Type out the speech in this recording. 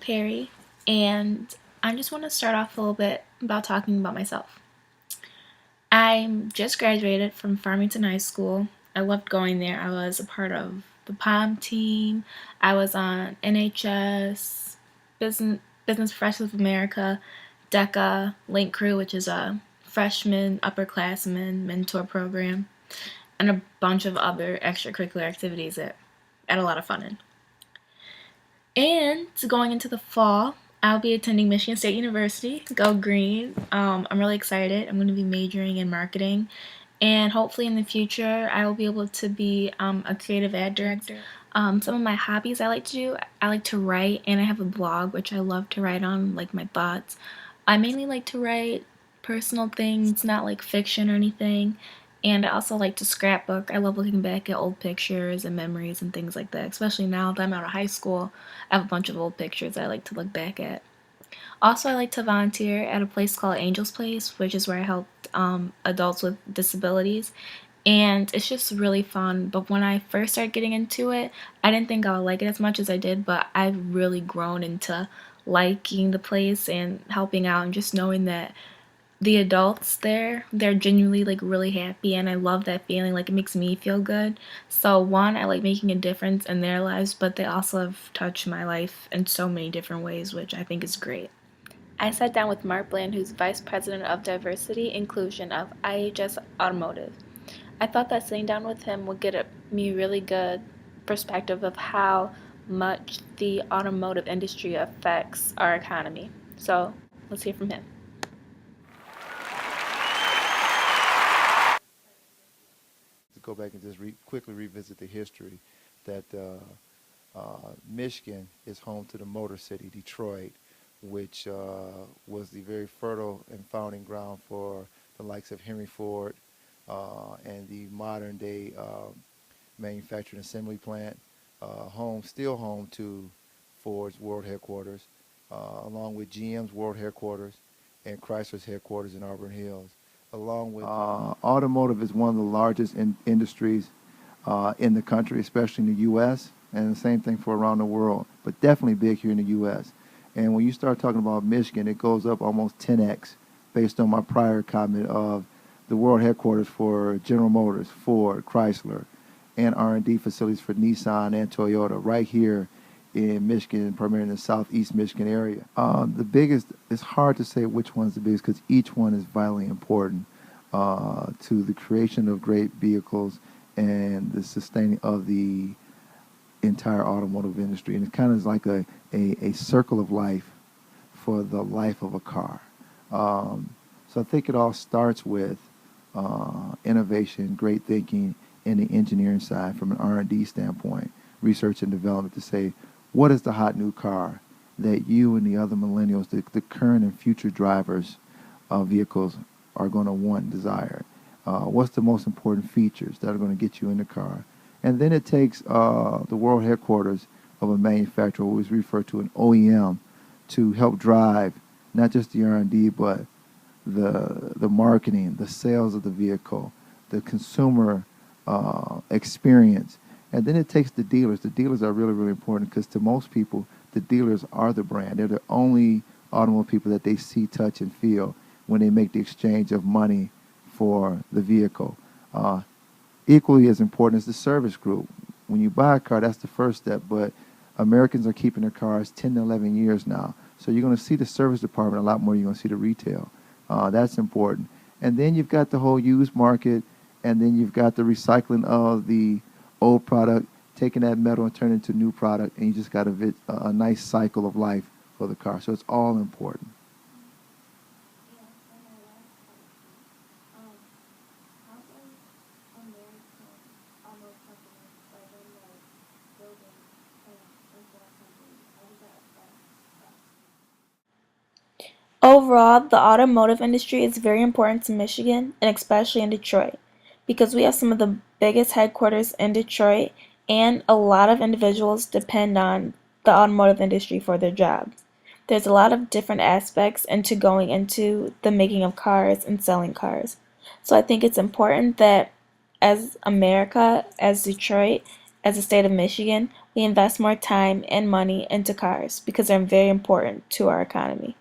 Perry, and I just want to start off a little bit about talking about myself. I just graduated from Farmington High School. I loved going there. I was a part of the POM team. I was on NHS, Business Professionals of America, DECA, Link Crew, which is a freshman upperclassmen mentor program, and a bunch of other extracurricular activities that I had a lot of fun in. And going into the fall, I'll be attending Michigan State University. Go Green. I'm really excited. I'm going to be majoring in marketing. And hopefully in the future, I will be able to be a creative ad director. Some of my hobbies I like to do, I like to write, and I have a blog which I love to write on, like my thoughts. I mainly like to write personal things, not like fiction or anything. And I also like to scrapbook. I love looking back at old pictures and memories and things like that. Especially now that I'm out of high school, I have a bunch of old pictures I like to look back at. Also, I like to volunteer at a place called Angel's Place, which is where I help adults with disabilities. And it's just really fun. But when I first started getting into it, I didn't think I would like it as much as I did, but I've really grown into liking the place and helping out and just knowing that the adults there, they're genuinely like really happy, and I love that feeling. Like, it makes me feel good. So one, I like making a difference in their lives, but they also have touched my life in so many different ways, which I think is great. I sat down with Mark Bland, who's Vice President of Diversity Inclusion of IHS Automotive. I thought that sitting down with him would get me really good perspective of how much the automotive industry affects our economy. So let's hear from him. To go back and just quickly revisit the history that Michigan is home to the Motor City, Detroit, which was the very fertile and founding ground for the likes of Henry Ford and the modern day manufacturing assembly plant, still home to Ford's world headquarters, along with GM's world headquarters and Chrysler's headquarters in Auburn Hills. Along with automotive is one of the largest industries in the country, especially in the U.S., and the same thing for around the world, but definitely big here in the U.S. And when you start talking about Michigan, it goes up almost 10x based on my prior comment of the world headquarters for General Motors, Ford, Chrysler, and R&D facilities for Nissan and Toyota right here in Michigan, primarily in the southeast Michigan area. The biggest, it's hard to say which one's the biggest because each one is vitally important to the creation of great vehicles and the sustaining of the entire automotive industry. And it kind of is like a circle of life for the life of a car. So I think it all starts with innovation, great thinking in the engineering side from an R&D standpoint, research and development to say, what is the hot new car that you and the other millennials, the current and future drivers of vehicles are going to want and desire? What's the most important features that are going to get you in the car? And then it takes the world headquarters of a manufacturer, what is referred to an OEM, to help drive not just the R&D, but the marketing, the sales of the vehicle, the consumer experience. And then it takes the dealers. The dealers are really, really important because to most people, the dealers are the brand. They're the only automobile people that they see, touch, and feel when they make the exchange of money for the vehicle. Equally as important as the service group. When you buy a car, that's the first step, but Americans are keeping their cars 10 to 11 years now. So you're going to see the service department a lot more than you're going to see the retail. That's important. And then you've got the whole used market, and then you've got the recycling of the old product, taking that metal and turning it into new product, and you just got a nice cycle of life for the car. So it's all important. Overall, the automotive industry is very important to Michigan, and especially in Detroit, because we have some of the biggest headquarters in Detroit, and a lot of individuals depend on the automotive industry for their jobs. There's a lot of different aspects into going into the making of cars and selling cars. So I think it's important that as America, as Detroit, as a state of Michigan, we invest more time and money into cars because they're very important to our economy.